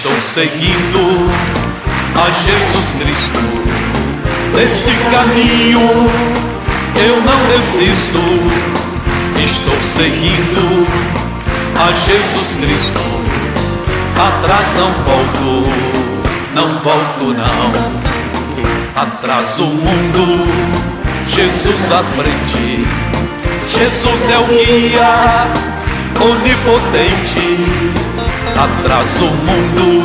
Estou seguindo a Jesus Cristo, nesse caminho eu não desisto. Estou seguindo a Jesus Cristo, atrás não volto, não volto não. Atrás o mundo, Jesus à frente. Jesus é o guia onipotente. Atrás o mundo,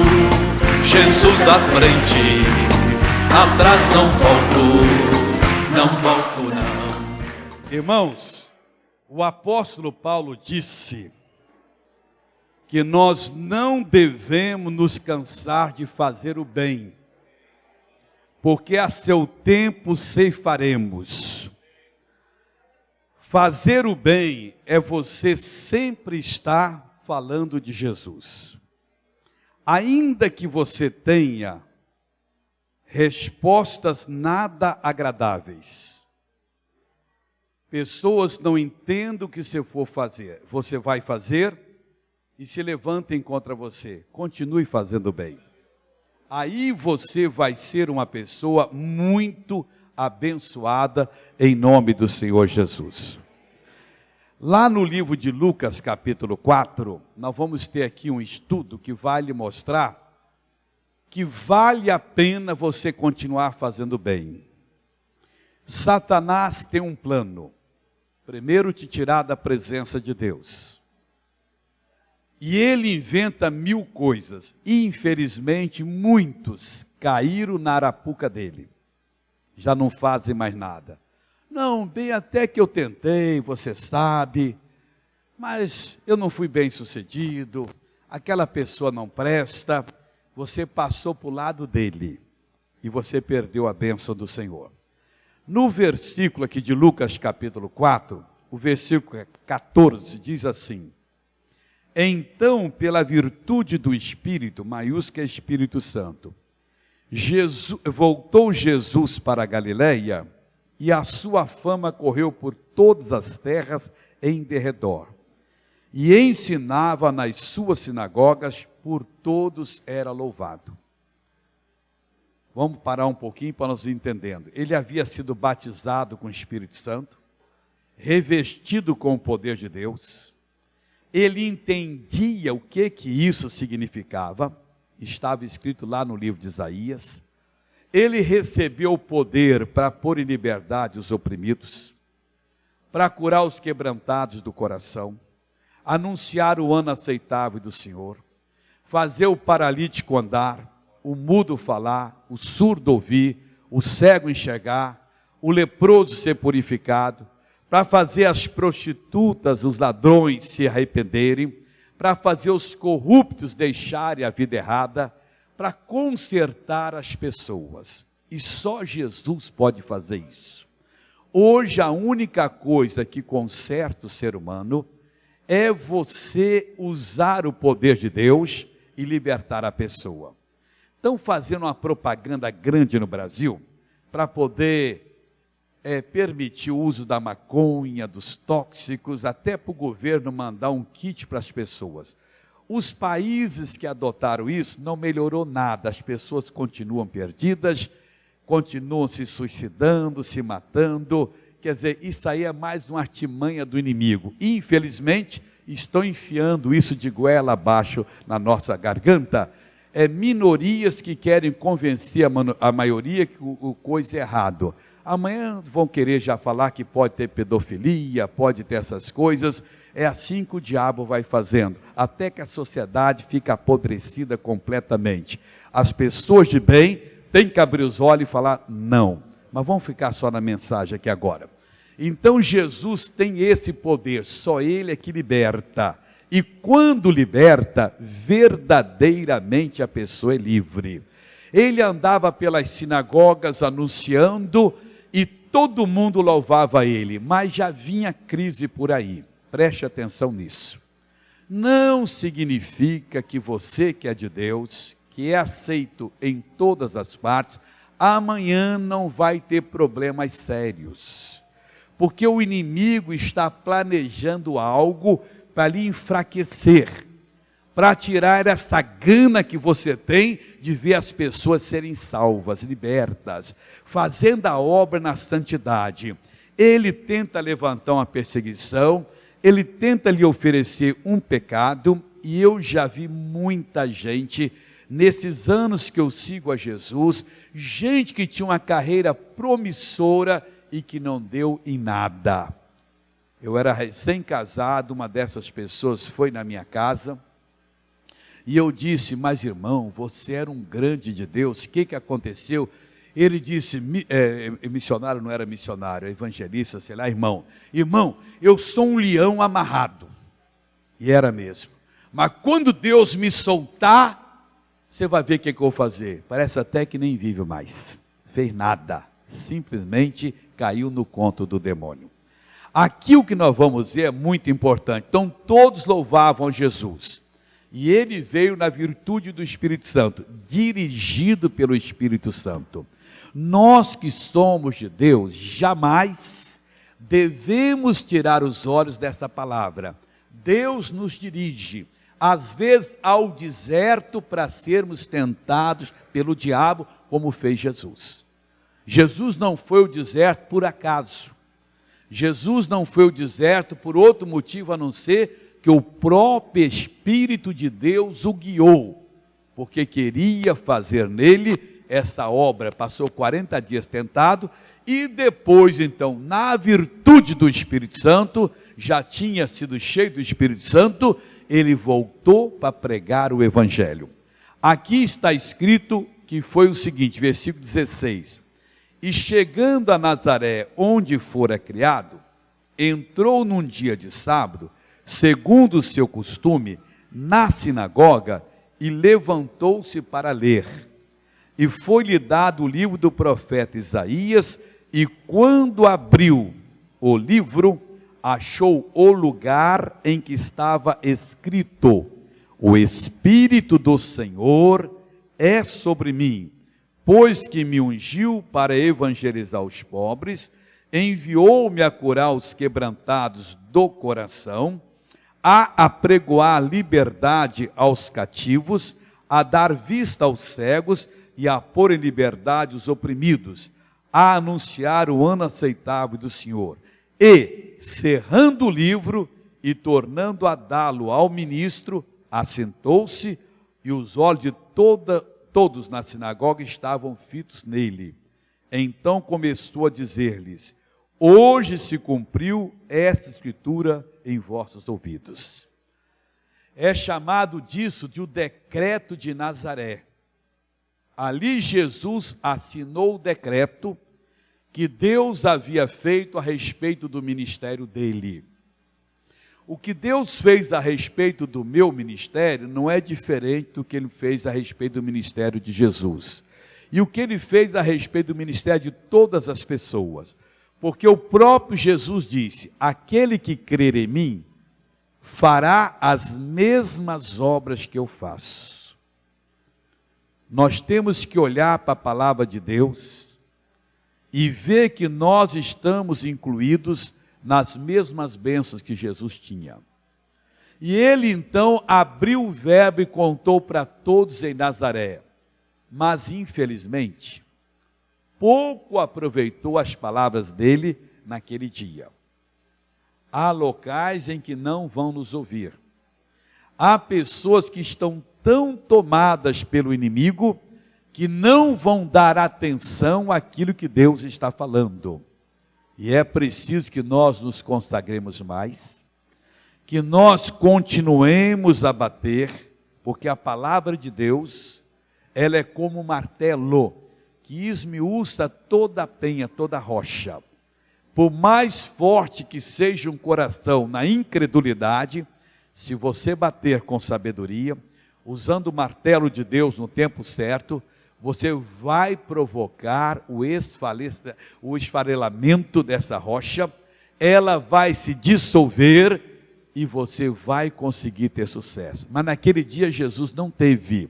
Jesus à frente. Atrás não volto, não volto não. Irmãos, o apóstolo Paulo disse que nós não devemos nos cansar de fazer o bem, porque a seu tempo ceifaremos. Fazer o bem é você sempre estar falando de Jesus. Ainda que você tenha respostas nada agradáveis, pessoas não entendem o que você for fazer, você vai fazer e se levantem contra você. Continue fazendo bem. Aí você vai ser uma pessoa muito abençoada em nome do Senhor Jesus. Lá no livro de Lucas, capítulo 4, nós vamos ter aqui um estudo que vai lhe mostrar que vale a pena você continuar fazendo bem. Satanás tem um plano. Primeiro, te tirar da presença de Deus. E ele inventa 1000 coisas. E, infelizmente, muitos caíram na arapuca dele. Já não fazem mais nada. Não, bem, até que eu tentei, você sabe, mas eu não fui bem sucedido, aquela pessoa não presta. Você passou para o lado dele e você perdeu a bênção do Senhor. No versículo aqui de Lucas capítulo 4, o versículo 14 diz assim: então, pela virtude do Espírito, maiúsculo é Espírito Santo, voltou Jesus para a Galileia, e a sua fama correu por todas as terras em derredor. E ensinava nas suas sinagogas, por todos era louvado. Vamos parar um pouquinho para nós entendendo. Ele havia sido batizado com o Espírito Santo, revestido com o poder de Deus. Ele entendia o que isso significava. Estava escrito lá no livro de Isaías. Ele recebeu o poder para pôr em liberdade os oprimidos, para curar os quebrantados do coração, anunciar o ano aceitável do Senhor, fazer o paralítico andar, o mudo falar, o surdo ouvir, o cego enxergar, o leproso ser purificado, para fazer as prostitutas, os ladrões se arrependerem, para fazer os corruptos deixarem a vida errada, para consertar as pessoas. E só Jesus pode fazer isso. Hoje a única coisa que conserta o ser humano é você usar o poder de Deus e libertar a pessoa. Estão fazendo uma propaganda grande no Brasil para poder permitir o uso da maconha, dos tóxicos, até para o governo mandar um kit para as pessoas. Os países que adotaram isso não melhorou nada, as pessoas continuam perdidas, continuam se suicidando, se matando. Quer dizer, isso aí é mais uma artimanha do inimigo. Infelizmente, estão enfiando isso de goela abaixo na nossa garganta. Minorias que querem convencer a maioria que o coisa é errado. Amanhã vão querer já falar que pode ter pedofilia, pode ter essas coisas. É assim que o diabo vai fazendo, até que a sociedade fica apodrecida completamente. As pessoas de bem têm que abrir os olhos e falar não. Mas vamos ficar só na mensagem aqui agora. Então Jesus tem esse poder, só Ele é que liberta. E quando liberta, verdadeiramente a pessoa é livre. Ele andava pelas sinagogas anunciando e todo mundo louvava Ele, mas já vinha crise por aí. Preste atenção nisso. Não significa que você que é de Deus, que é aceito em todas as partes, amanhã não vai ter problemas sérios. Porque o inimigo está planejando algo para lhe enfraquecer, para tirar essa gana que você tem de ver as pessoas serem salvas, libertas, fazendo a obra na santidade. Ele tenta levantar uma perseguição, ele tenta lhe oferecer um pecado, e eu já vi muita gente, nesses anos que eu sigo a Jesus, gente que tinha uma carreira promissora e que não deu em nada. Eu era recém-casado, uma dessas pessoas foi na minha casa, e eu disse: mas irmão, você era um grande de Deus, o que aconteceu? Ele disse, missionário, não era missionário, evangelista, sei lá, irmão, eu sou um leão amarrado. E era mesmo. Mas quando Deus me soltar, você vai ver o que eu vou fazer. Parece até que nem vive mais. Fez nada. Simplesmente caiu no conto do demônio. Aqui o que nós vamos ver é muito importante. Então todos louvavam Jesus. E ele veio na virtude do Espírito Santo, dirigido pelo Espírito Santo. Nós que somos de Deus, jamais devemos tirar os olhos dessa palavra. Deus nos dirige, às vezes ao deserto, para sermos tentados pelo diabo, como fez Jesus. Jesus não foi ao deserto por acaso. Jesus não foi ao deserto por outro motivo a não ser que o próprio Espírito de Deus o guiou, porque queria fazer nele essa obra. Passou 40 dias tentado, e depois então, na virtude do Espírito Santo, já tinha sido cheio do Espírito Santo, ele voltou para pregar o Evangelho. Aqui está escrito que foi o seguinte, versículo 16, e chegando a Nazaré, onde fora criado, entrou num dia de sábado, segundo o seu costume, na sinagoga, e levantou-se para ler. E foi-lhe dado o livro do profeta Isaías, e quando abriu o livro, achou o lugar em que estava escrito: o Espírito do Senhor é sobre mim, pois que me ungiu para evangelizar os pobres, enviou-me a curar os quebrantados do coração, a apregoar liberdade aos cativos, a dar vista aos cegos e a pôr em liberdade os oprimidos, a anunciar o ano aceitável do Senhor. E, cerrando o livro e tornando a dá-lo ao ministro, assentou-se, e os olhos de todos na sinagoga estavam fitos nele. Então começou a dizer-lhes: hoje se cumpriu esta escritura em vossos ouvidos. É chamado disso de o decreto de Nazaré. Ali Jesus assinou o decreto que Deus havia feito a respeito do ministério dele. O que Deus fez a respeito do meu ministério não é diferente do que ele fez a respeito do ministério de Jesus. E o que ele fez a respeito do ministério de todas as pessoas. Porque o próprio Jesus disse: aquele que crer em mim fará as mesmas obras que eu faço. Nós temos que olhar para a palavra de Deus e ver que nós estamos incluídos nas mesmas bênçãos que Jesus tinha. E ele então abriu o verbo e contou para todos em Nazaré, mas infelizmente pouco aproveitou as palavras dele naquele dia. Há locais em que não vão nos ouvir. Há pessoas que estão tão tomadas pelo inimigo que não vão dar atenção àquilo que Deus está falando. E é preciso que nós nos consagremos mais, que nós continuemos a bater, porque a palavra de Deus, ela é como um martelo, que esmiuça toda a penha, toda a rocha. Por mais forte que seja um coração na incredulidade, se você bater com sabedoria, usando o martelo de Deus no tempo certo, você vai provocar o esfarelamento dessa rocha, ela vai se dissolver e você vai conseguir ter sucesso. Mas naquele dia Jesus não teve.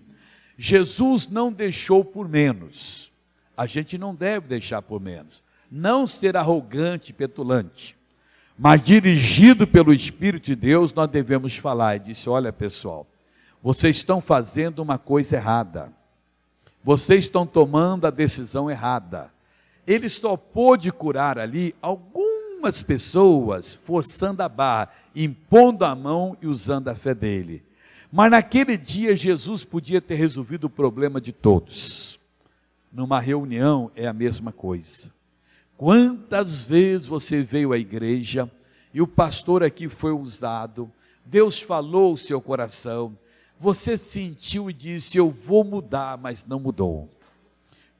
Jesus não deixou por menos. A gente não deve deixar por menos. Não ser arrogante, petulante, mas dirigido pelo Espírito de Deus, nós devemos falar. E disse: olha pessoal, vocês estão fazendo uma coisa errada. Vocês estão tomando a decisão errada. Ele só pôde curar ali algumas pessoas, forçando a barra, impondo a mão e usando a fé dele. Mas naquele dia Jesus podia ter resolvido o problema de todos. Numa reunião é a mesma coisa. Quantas vezes você veio à igreja e o pastor aqui foi usado, Deus falou o seu coração, você sentiu e disse, eu vou mudar, mas não mudou.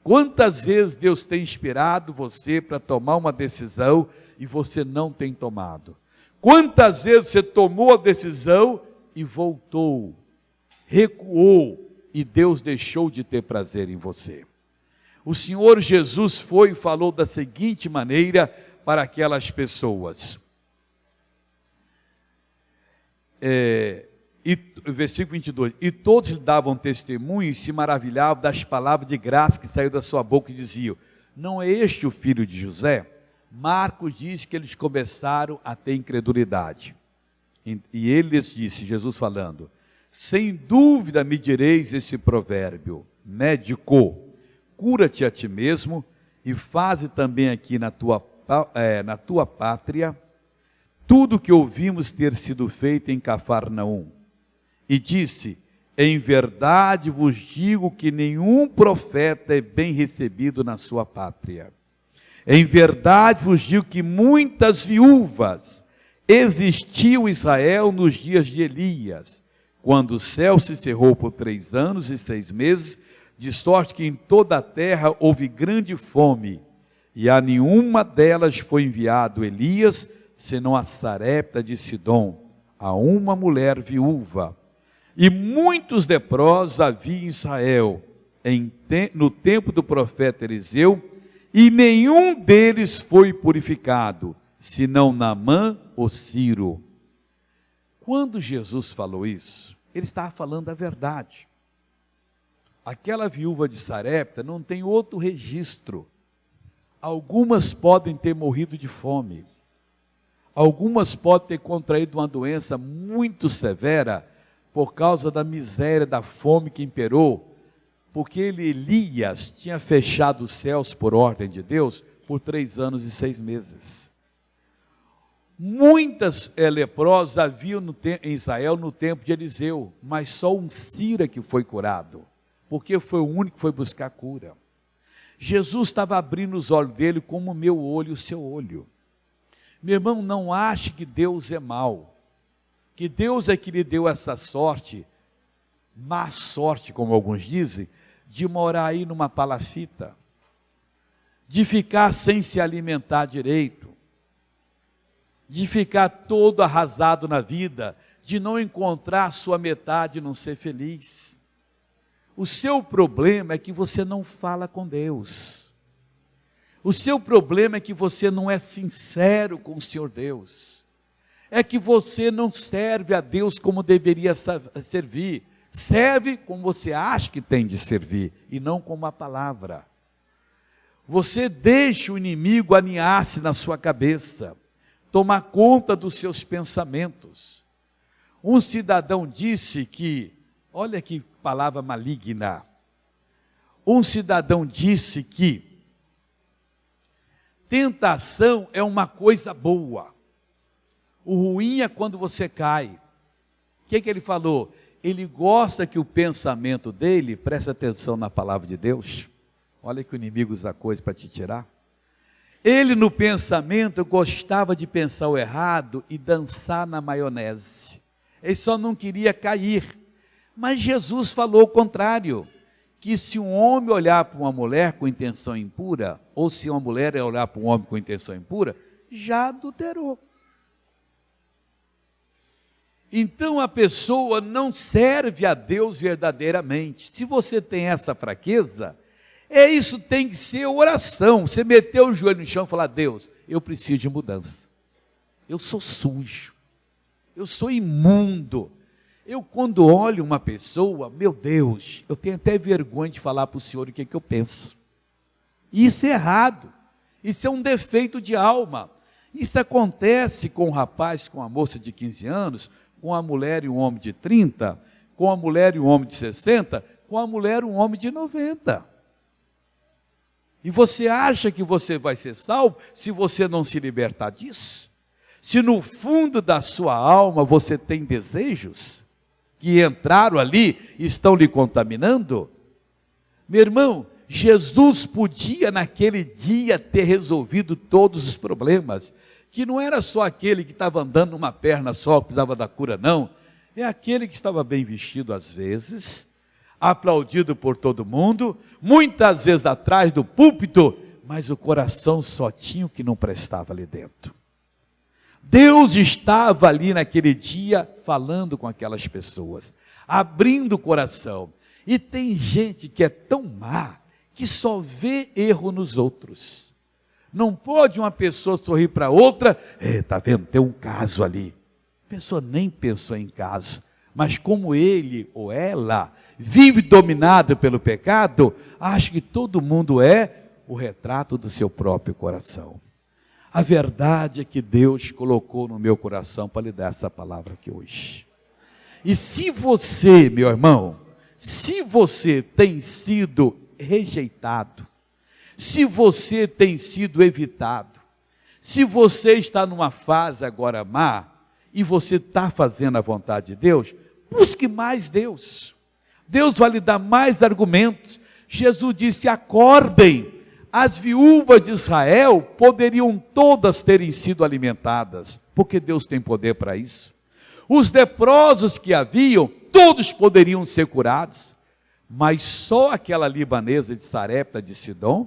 Quantas vezes Deus tem inspirado você para tomar uma decisão e você não tem tomado? Quantas vezes você tomou a decisão e voltou, recuou, e Deus deixou de ter prazer em você? O Senhor Jesus foi e falou da seguinte maneira para aquelas pessoas. Versículo 22, e todos lhe davam testemunho e se maravilhavam das palavras de graça que saiu da sua boca e diziam, não é este o filho de José? Marcos diz que eles começaram a ter incredulidade. E ele lhes disse, Jesus falando, sem dúvida me direis esse provérbio, médico, cura-te a ti mesmo e faze também aqui na tua pátria tudo que ouvimos ter sido feito em Cafarnaum. E disse, em verdade vos digo que nenhum profeta é bem recebido na sua pátria. Em verdade vos digo que muitas viúvas existiam em Israel nos dias de Elias, quando o céu se cerrou por 3 anos e 6 meses, de sorte que em toda a terra houve grande fome, e a nenhuma delas foi enviado Elias, senão a Sarepta de Sidom, a uma mulher viúva. E muitos leprosos havia em Israel, no tempo do profeta Eliseu, e nenhum deles foi purificado, senão Naamã ou Ciro. Quando Jesus falou isso, ele estava falando a verdade. Aquela viúva de Sarepta não tem outro registro. Algumas podem ter morrido de fome. Algumas podem ter contraído uma doença muito severa por causa da miséria, da fome que imperou, porque Elias tinha fechado os céus por ordem de Deus por 3 anos e 6 meses. Muitas leprosas haviam em Israel no tempo de Eliseu, mas só um Ciro que foi curado, porque foi o único que foi buscar cura. Jesus estava abrindo os olhos dele como o meu olho e o seu olho. Meu irmão, não ache que Deus é mau, que Deus é que lhe deu essa sorte, má sorte, como alguns dizem, de morar aí numa palafita, de ficar sem se alimentar direito, de ficar todo arrasado na vida, de não encontrar a sua metade e não ser feliz. O seu problema é que você não fala com Deus. O seu problema é que você não é sincero com o Senhor Deus. É que você não serve a Deus como deveria servir. Serve como você acha que tem de servir, e não como a palavra. Você deixa o inimigo aninhar-se na sua cabeça, tomar conta dos seus pensamentos. Um cidadão disse que, olha que palavra maligna, um cidadão disse que tentação é uma coisa boa, o ruim é quando você cai. O que ele falou? Ele gosta que o pensamento dele, preste atenção na palavra de Deus, olha que o inimigo usa coisa para te tirar. Ele no pensamento gostava de pensar o errado e dançar na maionese, ele só não queria cair. Mas Jesus falou o contrário, que se um homem olhar para uma mulher com intenção impura, ou se uma mulher olhar para um homem com intenção impura, já adulterou. Então a pessoa não serve a Deus verdadeiramente. Se você tem essa fraqueza, isso tem que ser oração. Você meter o joelho no chão e falar, Deus, eu preciso de mudança. Eu sou sujo, eu sou imundo. Eu quando olho uma pessoa, meu Deus, eu tenho até vergonha de falar para o Senhor o que eu penso. Isso é errado, isso é um defeito de alma. Isso acontece com um rapaz, com uma moça de 15 anos, com uma mulher e um homem de 30, com a mulher e um homem de 60, com a mulher e um homem de 90. E você acha que você vai ser salvo se você não se libertar disso? Se no fundo da sua alma você tem desejos que entraram ali e estão lhe contaminando? Meu irmão, Jesus podia naquele dia ter resolvido todos os problemas, que não era só aquele que estava andando numa perna só, que precisava da cura, não. É aquele que estava bem vestido às vezes, aplaudido por todo mundo, muitas vezes atrás do púlpito, mas o coração só tinha o que não prestava ali dentro. Deus estava ali naquele dia falando com aquelas pessoas, abrindo o coração. E tem gente que é tão má, que só vê erro nos outros. Não pode uma pessoa sorrir para outra, está vendo, tem um caso ali. A pessoa nem pensou em caso, mas como ele ou ela vive dominado pelo pecado, acha que todo mundo é o retrato do seu próprio coração. A verdade é que Deus colocou no meu coração para lhe dar essa palavra aqui hoje. E se você, meu irmão, se você tem sido rejeitado, se você tem sido evitado, se você está numa fase agora má, e você está fazendo a vontade de Deus, busque mais Deus. Deus vai lhe dar mais argumentos. Jesus disse: acordem. As viúvas de Israel poderiam todas terem sido alimentadas, porque Deus tem poder para isso. Os leprosos que haviam, todos poderiam ser curados, mas só aquela libanesa de Sarepta de Sidom,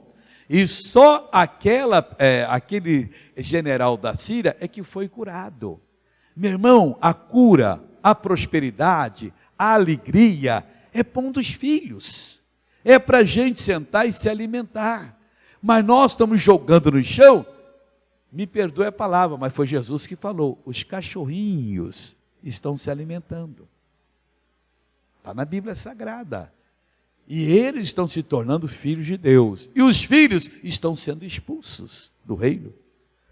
e só aquele general da Síria é que foi curado. Meu irmão, a cura, a prosperidade, a alegria, é pão dos filhos, é para a gente sentar e se alimentar, mas nós estamos jogando no chão, me perdoe a palavra, mas foi Jesus que falou, os cachorrinhos estão se alimentando, está na Bíblia Sagrada, e eles estão se tornando filhos de Deus, e os filhos estão sendo expulsos do reino.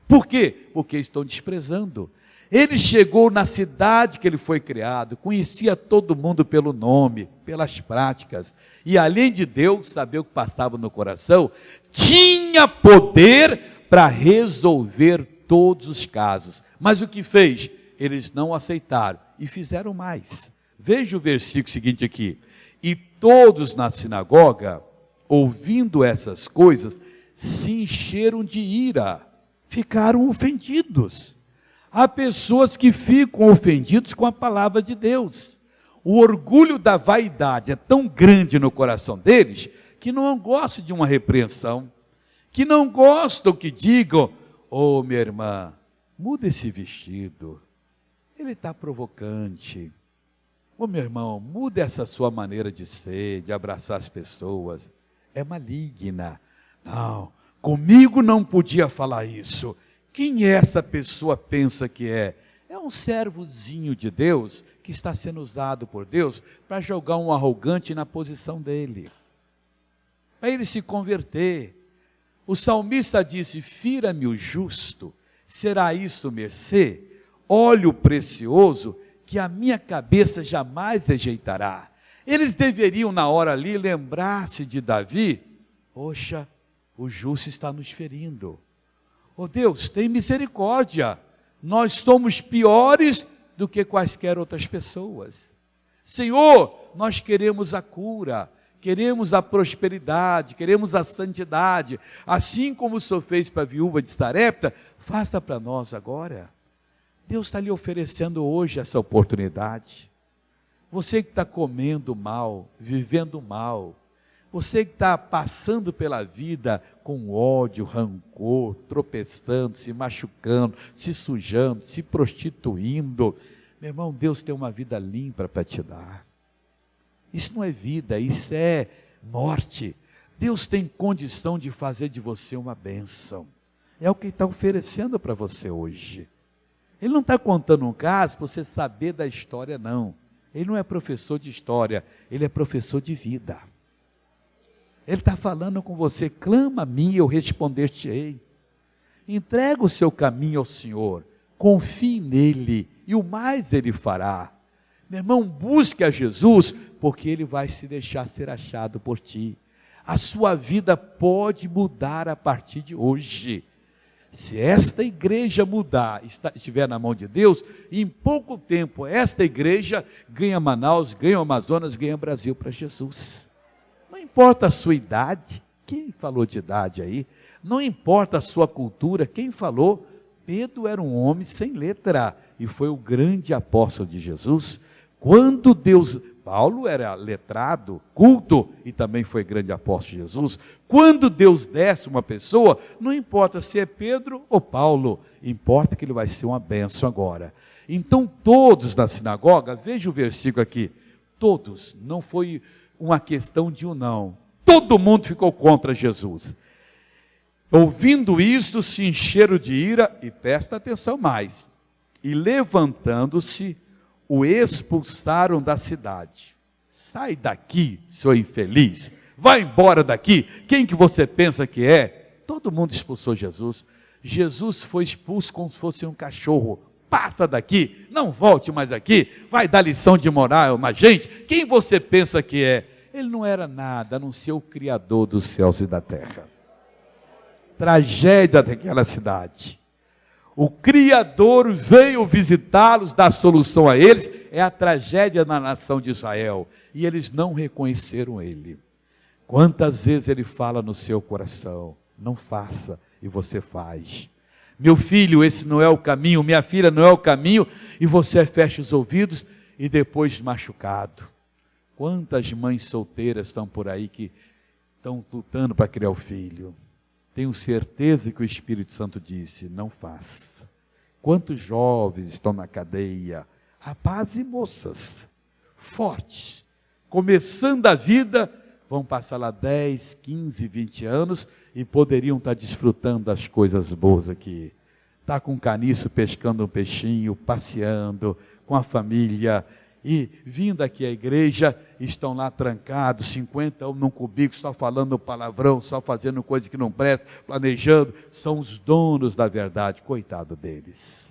Por quê? Porque estão desprezando. Ele chegou na cidade que ele foi criado, conhecia todo mundo pelo nome, pelas práticas, e além de Deus saber o que passava no coração, tinha poder para resolver todos os casos. Mas o que fez? Eles não aceitaram e fizeram mais. Veja o versículo seguinte aqui. E todos na sinagoga, ouvindo essas coisas, se encheram de ira, ficaram ofendidos. Há pessoas que ficam ofendidos com a palavra de Deus. O orgulho da vaidade é tão grande no coração deles, que não gostam de uma repreensão, que não gostam que digam, ô minha irmã, muda esse vestido, ele está provocante. Ô meu irmão, muda essa sua maneira de ser, de abraçar as pessoas, é maligna. Não, comigo não podia falar isso. Quem essa pessoa pensa que é? É um servozinho de Deus, que está sendo usado por Deus, para jogar um arrogante na posição dele, para ele se converter. O salmista disse, fira-me o justo, será isso mercê? Óleo precioso, que a minha cabeça jamais rejeitará. Eles deveriam na hora ali lembrar-se de Davi, poxa, o justo está nos ferindo. Oh Deus, tem misericórdia, nós somos piores do que quaisquer outras pessoas. Senhor, nós queremos a cura, queremos a prosperidade, queremos a santidade, assim como o Senhor fez para a viúva de Sarepta, faça para nós agora. Deus está lhe oferecendo hoje essa oportunidade. Você que está comendo mal, vivendo mal, você que está passando pela vida com ódio, rancor, tropeçando, se machucando, se sujando, se prostituindo, meu irmão, Deus tem uma vida limpa para te dar. Isso não é vida, isso é morte. Deus tem condição de fazer de você uma bênção. É o que Ele está oferecendo para você hoje. Ele não está contando um caso para você saber da história, não. Ele não é professor de história, ele é professor de vida. Ele está falando com você, clama a mim e eu responder-te-ei. Entrega o seu caminho ao Senhor, confie nele e o mais Ele fará. Meu irmão, busque a Jesus, porque Ele vai se deixar ser achado por ti. A sua vida pode mudar a partir de hoje. Se esta igreja mudar, estiver na mão de Deus, em pouco tempo esta igreja ganha Manaus, ganha o Amazonas, ganha o Brasil para Jesus. Não importa a sua idade, quem falou de idade aí? Não importa a sua cultura, quem falou? Pedro era um homem sem letra e foi o grande apóstolo de Jesus. Quando Paulo era letrado, culto, e também foi grande apóstolo de Jesus. Quando Deus desce uma pessoa, não importa se é Pedro ou Paulo, importa que ele vai ser uma bênção agora. Então todos na sinagoga, veja o versículo aqui, todos, não foi uma questão de um não, todo mundo ficou contra Jesus. Ouvindo isto, se encheram de ira, e presta atenção mais, e levantando-se, o expulsaram da cidade. Sai daqui, seu infeliz, vai embora daqui, quem que você pensa que é? Todo mundo expulsou Jesus. Jesus foi expulso como se fosse um cachorro. Passa daqui, não volte mais aqui, vai dar lição de moral, mas gente, quem você pensa que é? Ele não era nada, a não ser o Criador dos céus e da terra. Tragédia daquela cidade. O Criador veio visitá-los, dar solução a eles, é a tragédia na nação de Israel, e eles não reconheceram Ele. Quantas vezes Ele fala no seu coração, não faça, e você faz. Meu filho, esse não é o caminho, minha filha, não é o caminho, e você fecha os ouvidos, e depois machucado. Quantas mães solteiras estão por aí que estão lutando para criar o filho? Tenho certeza que o Espírito Santo disse, não faça. Quantos jovens estão na cadeia, rapazes e moças, fortes, começando a vida, vão passar lá 10, 15, 20 anos e poderiam estar desfrutando das coisas boas aqui. Está com caniço pescando um peixinho, passeando com a família, e vindo aqui à igreja, estão lá trancados, 50 num cubículo, só falando palavrão, só fazendo coisa que não presta, planejando, são os donos da verdade, coitado deles.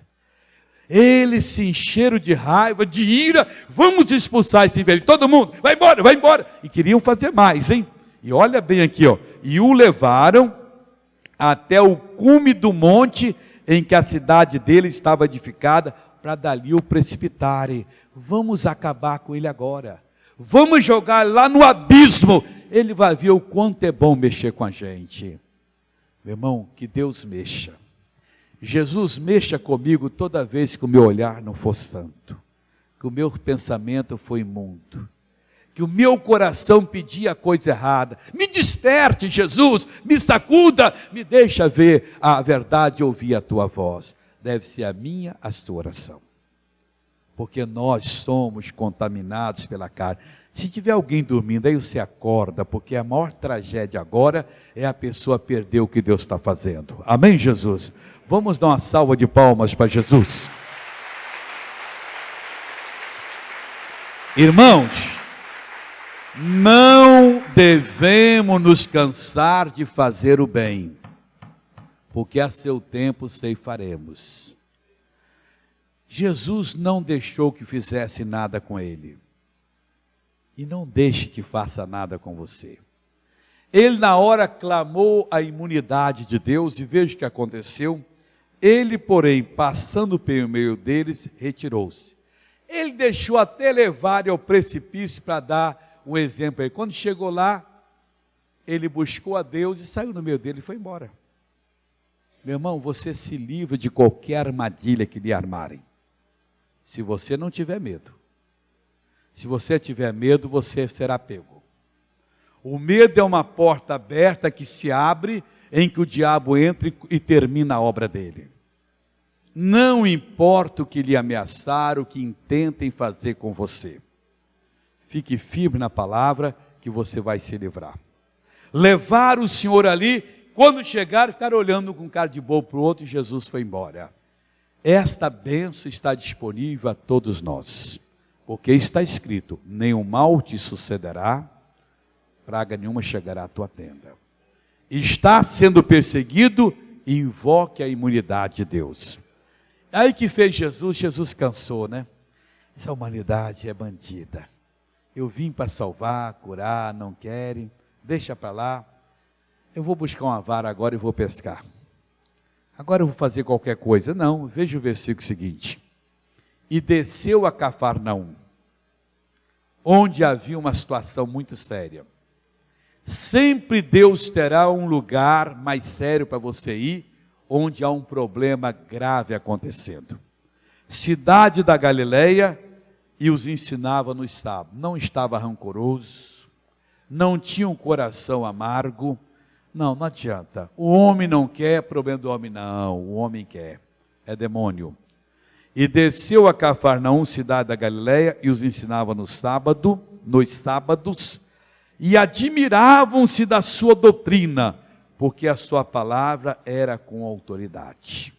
Eles se encheram de raiva, de ira, vamos expulsar esse velho, todo mundo, vai embora, e queriam fazer mais, hein? E olha bem aqui, ó, e o levaram até o cume do monte, em que a cidade dele estava edificada, para dali o precipitarem. Vamos acabar com ele agora, vamos jogar lá no abismo, ele vai ver o quanto é bom mexer com a gente. Meu irmão, que Deus mexa, Jesus mexa comigo toda vez que o meu olhar não for santo, que o meu pensamento for imundo, que o meu coração pedia a coisa errada. Me desperte, Jesus, me sacuda, me deixa ver a verdade e ouvir a tua voz. Deve ser a minha, a sua oração, porque nós somos contaminados pela carne. Se tiver alguém dormindo, aí você acorda, porque a maior tragédia agora é a pessoa perder o que Deus está fazendo. Amém, Jesus? Vamos dar uma salva de palmas para Jesus. Irmãos, não devemos nos cansar de fazer o bem, porque a seu tempo ceifaremos. Jesus não deixou que fizesse nada com ele, e não deixe que faça nada com você. Ele na hora clamou a imunidade de Deus, e veja o que aconteceu. Ele, porém, passando pelo meio deles, retirou-se. Ele deixou até levarem ao precipício para dar um exemplo aí. Quando chegou lá, ele buscou a Deus e saiu no meio dele e foi embora. Meu irmão, você se livra de qualquer armadilha que lhe armarem, se você não tiver medo. Se você tiver medo, você será pego. O medo é uma porta aberta que se abre, em que o diabo entra e termina a obra dele. Não importa o que lhe ameaçar, o que intentem fazer com você, fique firme na palavra que você vai se livrar. Levar o Senhor ali, quando chegar, ficar olhando com cara de bobo para o outro, e Jesus foi embora. Esta bênção está disponível a todos nós, porque está escrito, nenhum mal te sucederá, praga nenhuma chegará à tua tenda. Está sendo perseguido, invoque a imunidade de Deus. Aí que fez Jesus? Jesus cansou, né? Essa humanidade é bandida. Eu vim para salvar, curar, não querem, deixa para lá. Eu vou buscar uma vara agora e vou pescar. Agora eu vou fazer qualquer coisa. Não, veja o versículo seguinte. E desceu a Cafarnaum, onde havia uma situação muito séria. Sempre Deus terá um lugar mais sério para você ir, onde há um problema grave acontecendo. Cidade da Galileia, e os ensinava no sábado. Não estava rancoroso, não tinha um coração amargo. Não adianta. O homem não quer, problema do homem não. O homem quer. É demônio. E desceu a Cafarnaum, cidade da Galileia, e os ensinava no sábado, nos sábados, e admiravam-se da sua doutrina, porque a sua palavra era com autoridade.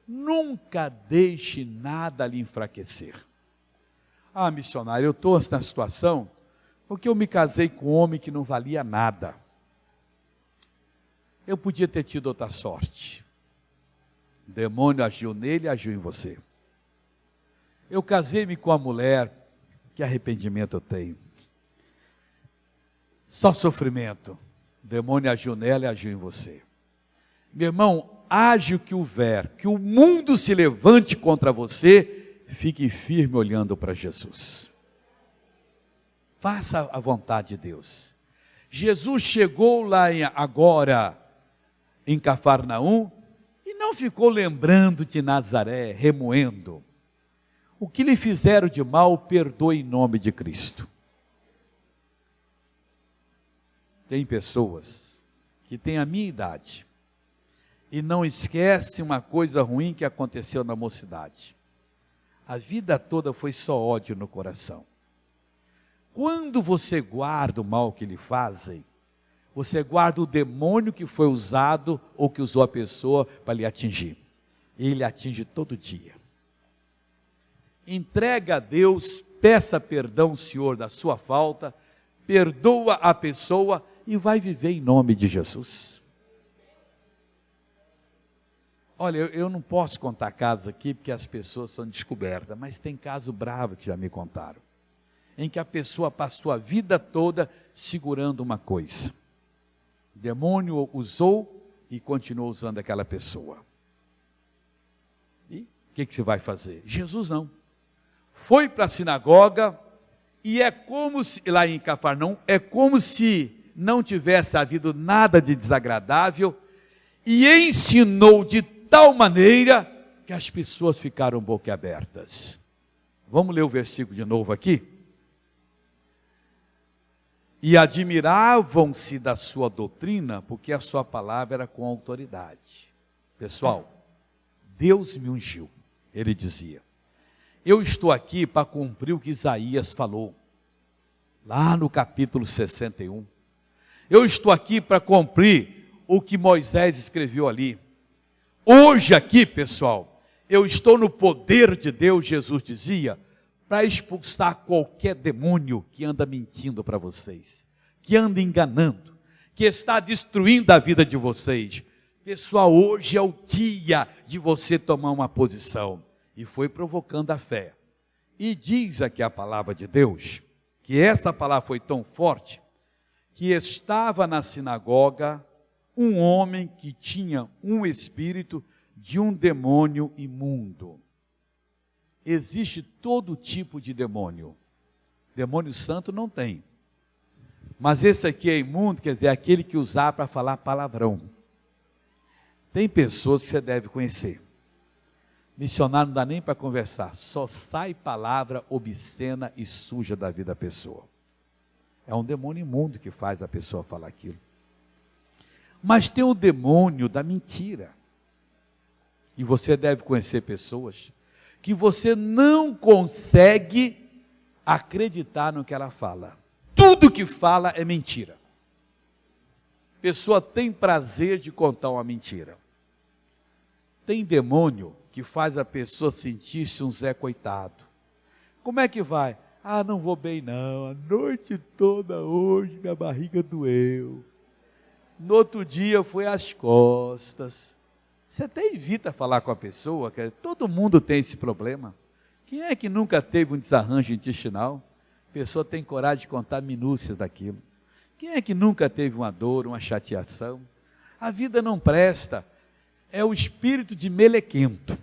Nunca deixe nada lhe enfraquecer. Ah, missionário, eu estou nessa situação porque eu me casei com um homem que não valia nada. Eu podia ter tido outra sorte. O demônio agiu nele, agiu em você. Eu casei-me com a mulher, que arrependimento eu tenho. Só sofrimento. O demônio agiu nela e agiu em você. Meu irmão, age o que houver, que o mundo se levante contra você, fique firme olhando para Jesus. Faça a vontade de Deus. Jesus chegou lá agora em Cafarnaum e não ficou lembrando de Nazaré, remoendo. O que lhe fizeram de mal, perdoe em nome de Cristo. Tem pessoas que têm a minha idade e não esquecem uma coisa ruim que aconteceu na mocidade. A vida toda foi só ódio no coração. Quando você guarda o mal que lhe fazem, você guarda o demônio que foi usado ou que usou a pessoa para lhe atingir. E ele atinge todo dia. Entrega a Deus, peça perdão, Senhor, da sua falta, perdoa a pessoa e vai viver em nome de Jesus. Olha, eu não posso contar casos aqui porque as pessoas são descobertas, mas tem caso bravo que já me contaram, em que a pessoa passou a vida toda segurando uma coisa. O demônio usou e continuou usando aquela pessoa. E o que você vai fazer? Jesus não. Foi para a sinagoga e é como se, lá em Cafarnaum, é como se não tivesse havido nada de desagradável e ensinou de tal maneira que as pessoas ficaram boquiabertas. Vamos ler o versículo de novo aqui? E admiravam-se da sua doutrina, porque a sua palavra era com autoridade. Pessoal, Deus me ungiu, ele dizia. Eu estou aqui para cumprir o que Isaías falou, lá no capítulo 61. Eu estou aqui para cumprir o que Moisés escreveu ali. Hoje aqui, pessoal, eu estou no poder de Deus, Jesus dizia, para expulsar qualquer demônio que anda mentindo para vocês, que anda enganando, que está destruindo a vida de vocês. Pessoal, hoje é o dia de você tomar uma posição. E foi provocando a fé. E diz aqui a palavra de Deus, que essa palavra foi tão forte, que estava na sinagoga um homem que tinha um espírito de um demônio imundo. Existe todo tipo de demônio. Demônio santo não tem. Mas esse aqui é imundo, quer dizer, é aquele que usar para falar palavrão. Tem pessoas que você deve conhecer. Missionário não dá nem para conversar, só sai palavra obscena e suja da vida da pessoa. É um demônio imundo que faz a pessoa falar aquilo. Mas tem o demônio da mentira. E você deve conhecer pessoas que você não consegue acreditar no que ela fala. Tudo que fala é mentira. A pessoa tem prazer de contar uma mentira. Tem demônio que faz a pessoa sentir-se um Zé Coitado. Como é que vai? Ah, não vou bem não, a noite toda hoje minha barriga doeu. No outro dia foi às costas. Você até evita falar com a pessoa, que todo mundo tem esse problema, Quem é que nunca teve um desarranjo intestinal? A pessoa tem coragem de contar minúcias daquilo. Quem é que nunca teve uma dor, uma chateação? A vida não presta. É o espírito de melequento.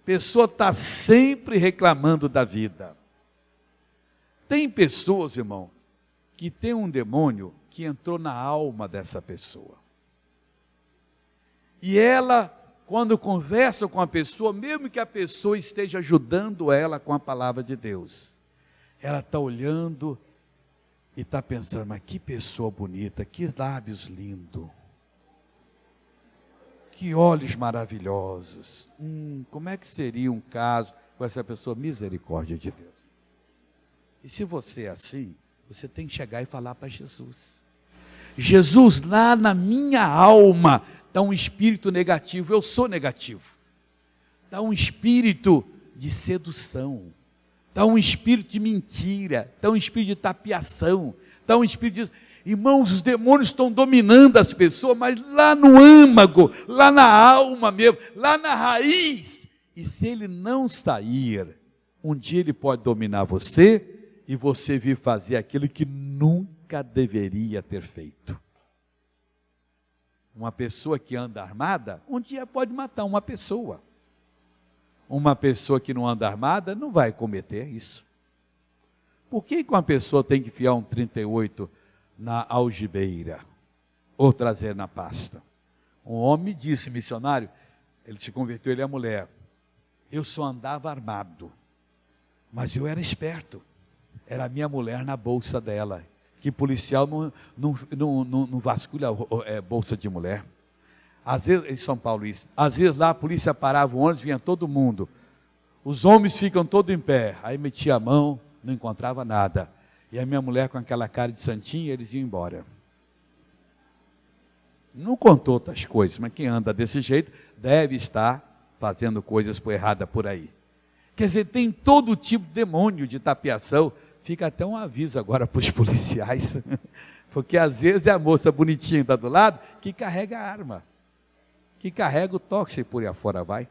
A pessoa está sempre reclamando da vida. Tem pessoas, irmão, que tem um demônio que entrou na alma dessa pessoa. E ela, quando conversa com a pessoa, mesmo que a pessoa esteja ajudando ela com a palavra de Deus, ela está olhando e está pensando, mas que pessoa bonita, que lábios lindos, que olhos maravilhosos. Como é que seria um caso com essa pessoa? Misericórdia de Deus. E se você é assim, você tem que chegar e falar para Jesus. Jesus, lá na minha alma está um espírito negativo, eu sou negativo. Está um espírito de sedução, está um espírito de mentira, está um espírito de tapiação, está um espírito de... Irmãos, os demônios estão dominando as pessoas, mas lá no âmago, lá na alma mesmo, lá na raiz. E se ele não sair, um dia ele pode dominar você e você vir fazer aquilo que nunca deveria ter feito. Uma pessoa que anda armada, um dia pode matar uma pessoa. Uma pessoa que não anda armada não vai cometer isso. Por que uma pessoa tem que enfiar um 38 na algibeira, ou trazer na pasta? Um homem disse, missionário, ele se converteu, ele é mulher, eu só andava armado, mas eu era esperto, era a minha mulher na bolsa dela, que policial não vasculha bolsa de mulher. Às vezes, em São Paulo isso, às vezes lá a polícia parava o ônibus, vinha todo mundo, os homens ficam todos em pé, aí metia a mão, não encontrava nada, e a minha mulher com aquela cara de santinha, eles iam embora. Não contou outras coisas, mas quem anda desse jeito deve estar fazendo coisas erradas por aí. Quer dizer, tem todo tipo de demônio de tapiação. Fica até um aviso agora para os policiais, porque às vezes é a moça bonitinha que está do lado que carrega a arma, que carrega o tóxico por aí afora vai.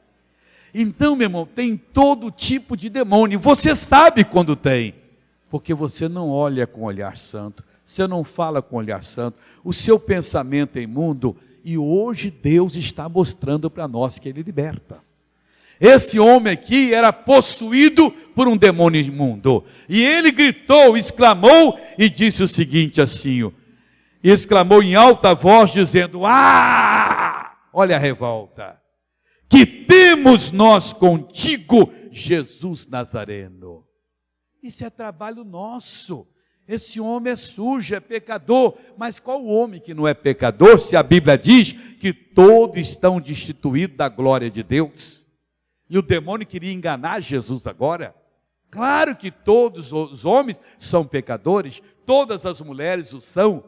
Então, meu irmão, tem todo tipo de demônio. Você sabe quando tem, porque você não olha com olhar santo, você não fala com olhar santo, o seu pensamento é imundo, e hoje Deus está mostrando para nós que Ele liberta. Esse homem aqui era possuído por um demônio imundo, e ele gritou, exclamou, e disse o seguinte assim, exclamou em alta voz, dizendo, olha a revolta, que temos nós contigo, Jesus Nazareno. Isso é trabalho nosso. Esse homem é sujo, é pecador, mas qual homem que não é pecador, se a Bíblia diz que todos estão destituídos da glória de Deus? E o demônio queria enganar Jesus agora? Claro que todos os homens são pecadores, todas as mulheres o são,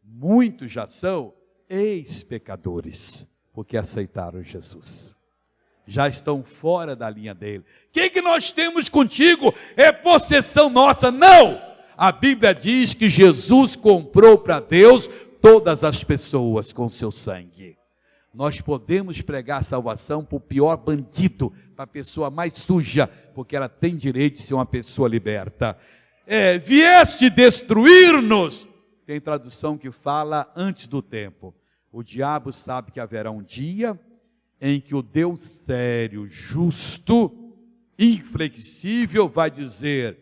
muitos já são ex-pecadores, porque aceitaram Jesus. Já estão fora da linha dele. O que nós temos contigo? É possessão nossa? Não! A Bíblia diz que Jesus comprou para Deus todas as pessoas com seu sangue. Nós podemos pregar salvação para o pior bandido, para a pessoa mais suja, porque ela tem direito de ser uma pessoa liberta. Vieste destruir-nos. Tem tradução que fala antes do tempo. O diabo sabe que haverá um dia em que o Deus sério, justo, inflexível, vai dizer,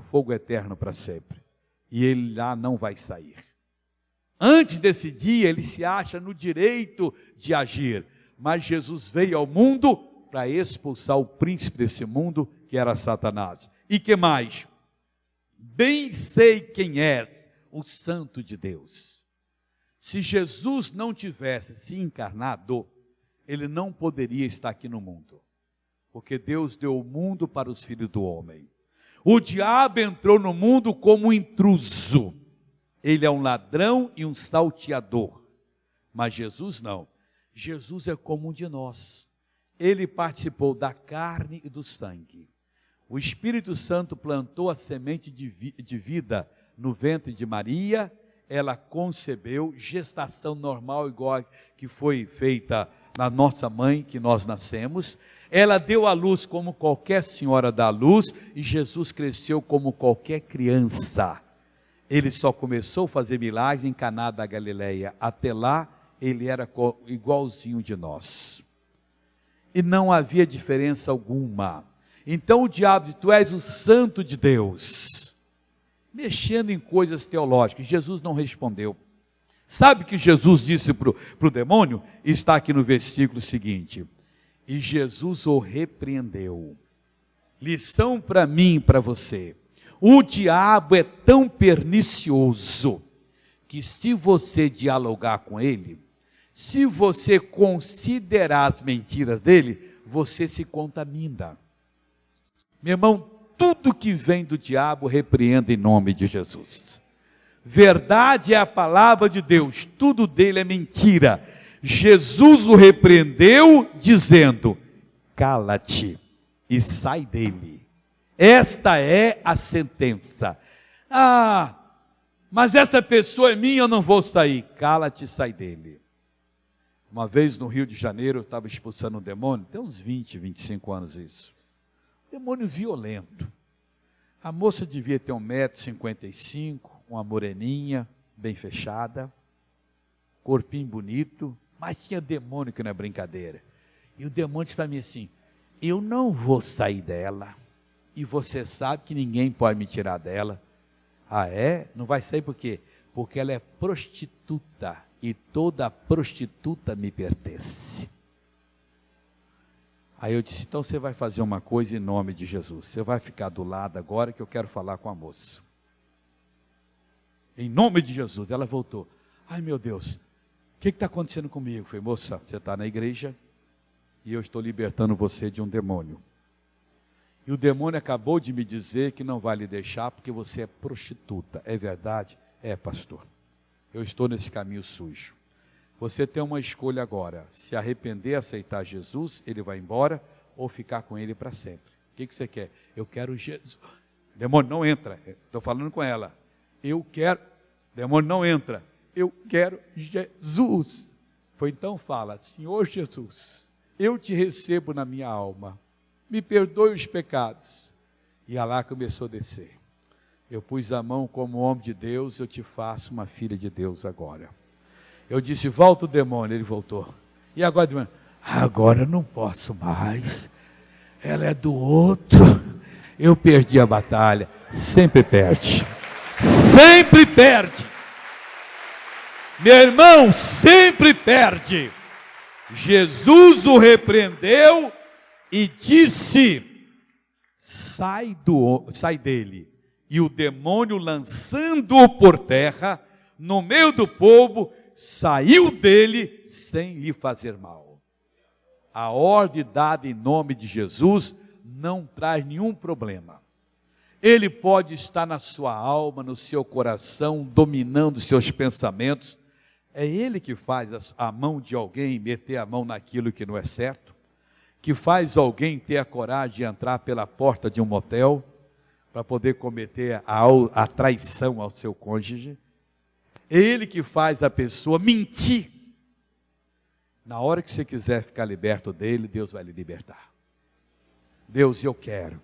fogo eterno para sempre. E ele lá não vai sair. Antes desse dia, ele se acha no direito de agir. Mas Jesus veio ao mundo para expulsar o príncipe desse mundo, que era Satanás. E que mais? Bem sei quem és, o Santo de Deus. Se Jesus não tivesse se encarnado, ele não poderia estar aqui no mundo. Porque Deus deu o mundo para os filhos do homem. O diabo entrou no mundo como um intruso. Ele é um ladrão e um salteador. Mas Jesus não. Jesus é como um de nós. Ele participou da carne e do sangue. O Espírito Santo plantou a semente de vida no ventre de Maria. Ela concebeu, gestação normal igual que foi feita na nossa mãe que nós nascemos. Ela deu à luz como qualquer senhora dá à luz, e Jesus cresceu como qualquer criança. Ele só começou a fazer milagres em Caná da Galileia. Até lá, ele era igualzinho de nós. E não havia diferença alguma. Então o diabo disse: tu és o santo de Deus, mexendo em coisas teológicas. Jesus não respondeu. Sabe o que Jesus disse para o demônio? Está aqui no versículo seguinte: e Jesus o repreendeu. Lição para mim e para você: o diabo é tão pernicioso, que se você dialogar com ele, se você considerar as mentiras dele, você se contamina. Meu irmão, tudo que vem do diabo, repreenda em nome de Jesus. Verdade é a palavra de Deus, tudo dele é mentira. Jesus o repreendeu dizendo: cala-te e sai dele. Esta é a sentença. Ah, mas essa pessoa é minha, eu não vou sair. Cala-te e sai dele. Uma vez no Rio de Janeiro, eu estava expulsando um demônio, tem uns 20, 25 anos isso. Demônio violento. A moça devia ter 1,55 m, uma moreninha, bem fechada, corpinho bonito, mas tinha demônio que não é brincadeira. E o demônio disse para mim assim: eu não vou sair dela, e você sabe que ninguém pode me tirar dela. Ah, é? Não vai sair por quê? Porque ela é prostituta, e toda prostituta me pertence. Aí eu disse: então você vai fazer uma coisa em nome de Jesus, você vai ficar do lado agora que eu quero falar com a moça. Em nome de Jesus. Ela voltou: ai meu Deus, o que está acontecendo comigo? Eu falei: moça, você está na igreja e eu estou libertando você de um demônio. E o demônio acabou de me dizer que não vai lhe deixar porque você é prostituta. É verdade? É, pastor. Eu estou nesse caminho sujo. Você tem uma escolha agora: se arrepender, aceitar Jesus, ele vai embora, ou ficar com ele para sempre. O que você quer? Eu quero Jesus. Demônio, não entra. Estou falando com ela. Eu quero. Demônio, não entra. Eu quero Jesus. Foi então fala: Senhor Jesus, eu te recebo na minha alma. Me perdoe os pecados. E Alá começou a descer. Eu pus a mão como homem de Deus: eu te faço uma filha de Deus agora. Eu disse: volta o demônio. Ele voltou. E agora, demônio? Agora eu não posso mais. Ela é do outro. Eu perdi a batalha. Sempre perde. Sempre perde. Meu irmão, sempre perde. Jesus o repreendeu e disse: sai dele. E o demônio, lançando-o por terra, no meio do povo, saiu dele sem lhe fazer mal. A ordem dada em nome de Jesus não traz nenhum problema. Ele pode estar na sua alma, no seu coração, dominando os seus pensamentos. É ele que faz a mão de alguém meter a mão naquilo que não é certo, que faz alguém ter a coragem de entrar pela porta de um motel para poder cometer a traição ao seu cônjuge. É ele que faz a pessoa mentir. Na hora que você quiser ficar liberto dele, Deus vai lhe libertar. Deus, eu quero.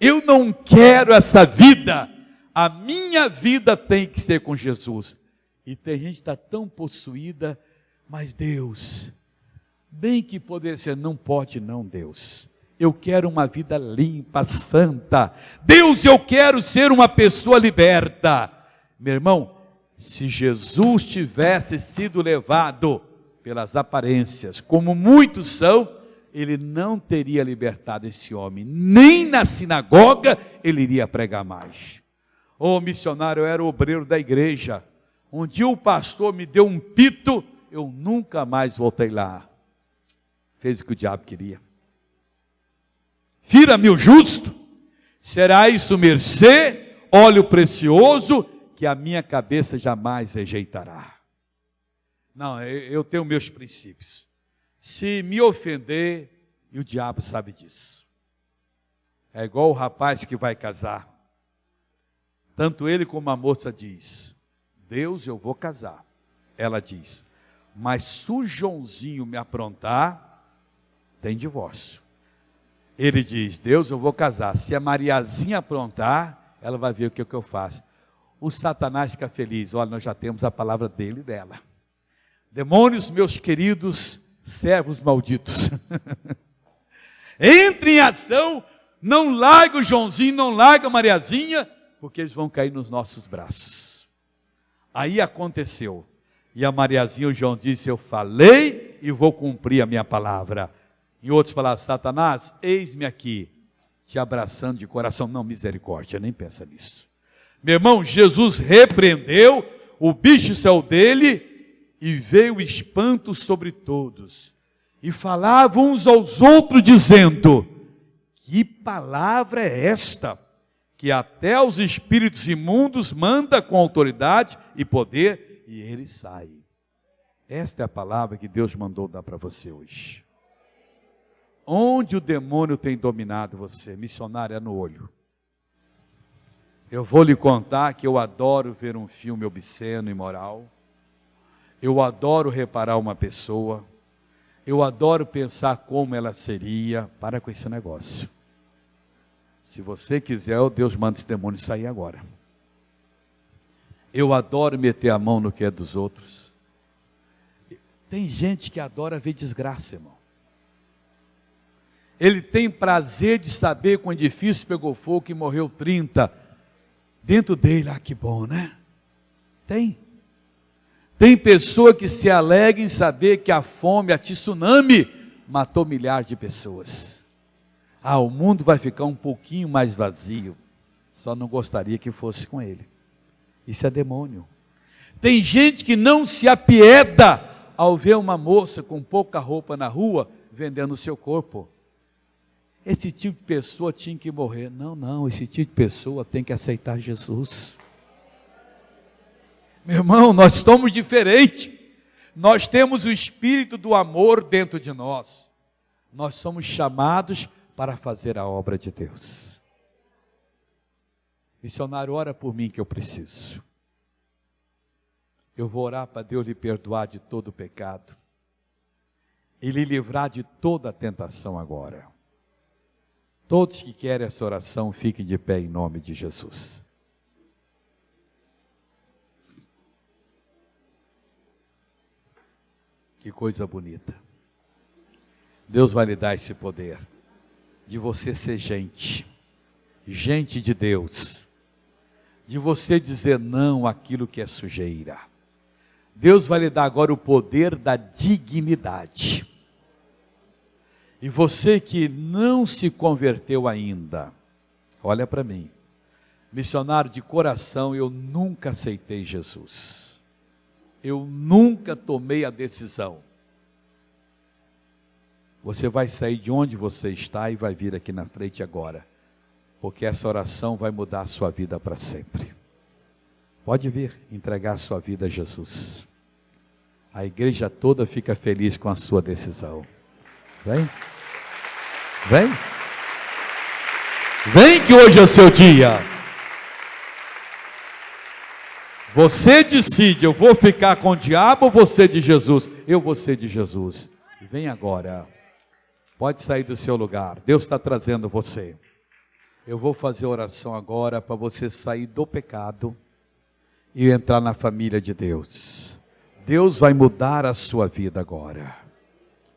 Eu não quero essa vida. A minha vida tem que ser com Jesus. E tem gente que está tão possuída, mas Deus, bem que poderia ser, não pode não, Deus. Eu quero uma vida limpa, santa. Deus, eu quero ser uma pessoa liberta. Meu irmão, se Jesus tivesse sido levado pelas aparências, como muitos são, ele não teria libertado esse homem. Nem na sinagoga ele iria pregar mais. Ô missionário, eu era obreiro da igreja. Um dia o pastor me deu um pito, eu nunca mais voltei lá. Fez o que o diabo queria. Fira-me o justo, será isso mercê, óleo precioso, que a minha cabeça jamais rejeitará. Não, eu tenho meus princípios. Se me ofender, e o diabo sabe disso. É igual o rapaz que vai casar. Tanto ele como a moça diz: Deus, eu vou casar. Ela diz: Mas se o Joãozinho me aprontar, tem divórcio. Ele diz, Deus, eu vou casar. Se a Mariazinha aprontar, ela vai ver o que eu faço. O Satanás fica feliz. Olha, nós já temos a palavra dele e dela. Demônios, meus queridos servos malditos. Entre em ação. Não larga o Joãozinho, não larga a Mariazinha, porque eles vão cair nos nossos braços. Aí aconteceu. E a Mariazinha, o João disse, eu falei e vou cumprir a minha palavra. Em outras palavras, Satanás, eis-me aqui, te abraçando de coração. Não, misericórdia, nem pensa nisso. Meu irmão, Jesus repreendeu, o bicho saiu dele e veio espanto sobre todos. E falavam uns aos outros dizendo, que palavra é esta? Que até os espíritos imundos manda com autoridade e poder e ele sai. Esta é a palavra que Deus mandou dar para você hoje. Onde o demônio tem dominado você? Missionário, é no olho. Eu vou lhe contar que eu adoro ver um filme obsceno e imoral. Eu adoro reparar uma pessoa. Eu adoro pensar como ela seria. Para com esse negócio. Se você quiser, Deus manda esse demônio sair agora. Eu adoro meter a mão no que é dos outros. Tem gente que adora ver desgraça, irmão. Ele tem prazer de saber quando difícil pegou fogo e morreu 30. Dentro dele, que bom, né? Tem. Tem pessoa que se alegra em saber que a fome, a tsunami, matou milhares de pessoas. O mundo vai ficar um pouquinho mais vazio. Só não gostaria que fosse com ele. Isso é demônio. Tem gente que não se apieda ao ver uma moça com pouca roupa na rua, vendendo o seu corpo. Esse tipo de pessoa tinha que morrer. Não, esse tipo de pessoa tem que aceitar Jesus. Meu irmão, nós somos diferentes. Nós temos o espírito do amor dentro de nós. Nós somos chamados para fazer a obra de Deus. Missionário, ora por mim que eu preciso. Eu vou orar para Deus lhe perdoar de todo o pecado e lhe livrar de toda a tentação agora. Todos que querem essa oração, fiquem de pé em nome de Jesus. Que coisa bonita. Deus vai lhe dar esse poder de você ser gente de Deus, de você dizer não àquilo que é sujeira. Deus vai lhe dar agora o poder da dignidade. E você que não se converteu ainda, olha para mim, missionário, de coração, eu nunca aceitei Jesus. Eu nunca tomei a decisão. Você vai sair de onde você está e vai vir aqui na frente agora, porque essa oração vai mudar a sua vida para sempre. Pode vir entregar a sua vida a Jesus. A igreja toda fica feliz com a sua decisão. Vem. Vem. Vem que hoje é o seu dia. Você decide, eu vou ficar com o diabo ou você de Jesus? Eu vou ser de Jesus. Vem agora. Pode sair do seu lugar. Deus está trazendo você. Eu vou fazer oração agora para você sair do pecado e entrar na família de Deus. Deus vai mudar a sua vida agora.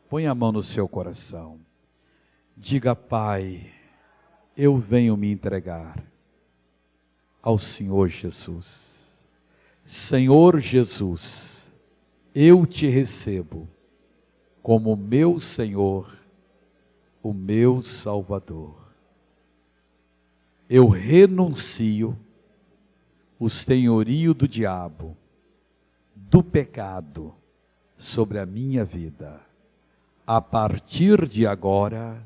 Põe a mão no seu coração. Diga, Pai, eu venho me entregar ao Senhor Jesus. Senhor Jesus, eu te recebo como meu Senhor, o meu Salvador. Eu renuncio o senhorio do diabo, do pecado sobre a minha vida. A partir de agora,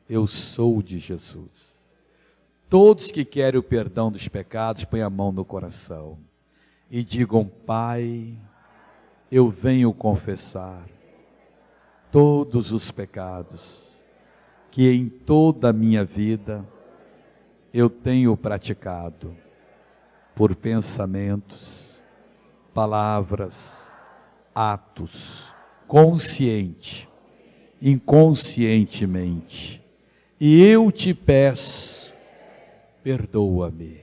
eu sou de Jesus. Todos que querem o perdão dos pecados, põem a mão no coração e digam, Pai, eu venho confessar todos os pecados que em toda a minha vida eu tenho praticado por pensamentos, palavras, atos, consciente, inconscientemente. E eu te peço, perdoa-me,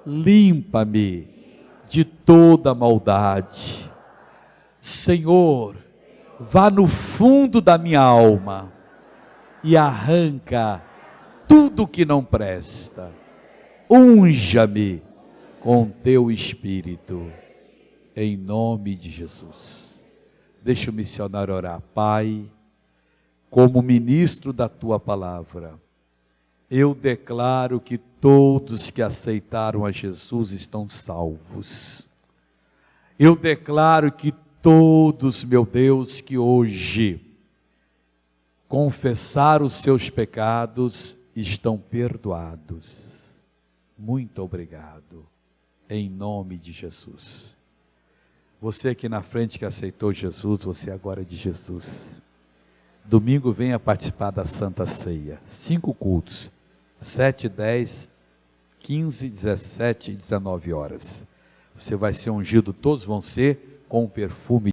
limpa-me de toda maldade. Senhor, vá no fundo da minha alma e arranca tudo que não presta. Unja-me com teu Espírito, em nome de Jesus. Deixa o missionário orar. Pai, como ministro da tua palavra, eu declaro que todos que aceitaram a Jesus estão salvos. Eu declaro que todos, meu Deus, que hoje confessaram os seus pecados, estão perdoados. Muito obrigado, em nome de Jesus. Você aqui na frente que aceitou Jesus, você agora é de Jesus. Domingo venha participar da Santa Ceia. 5 cultos, 7, 10, 15, 17 e 19 horas. Você vai ser ungido, todos vão ser com o perfume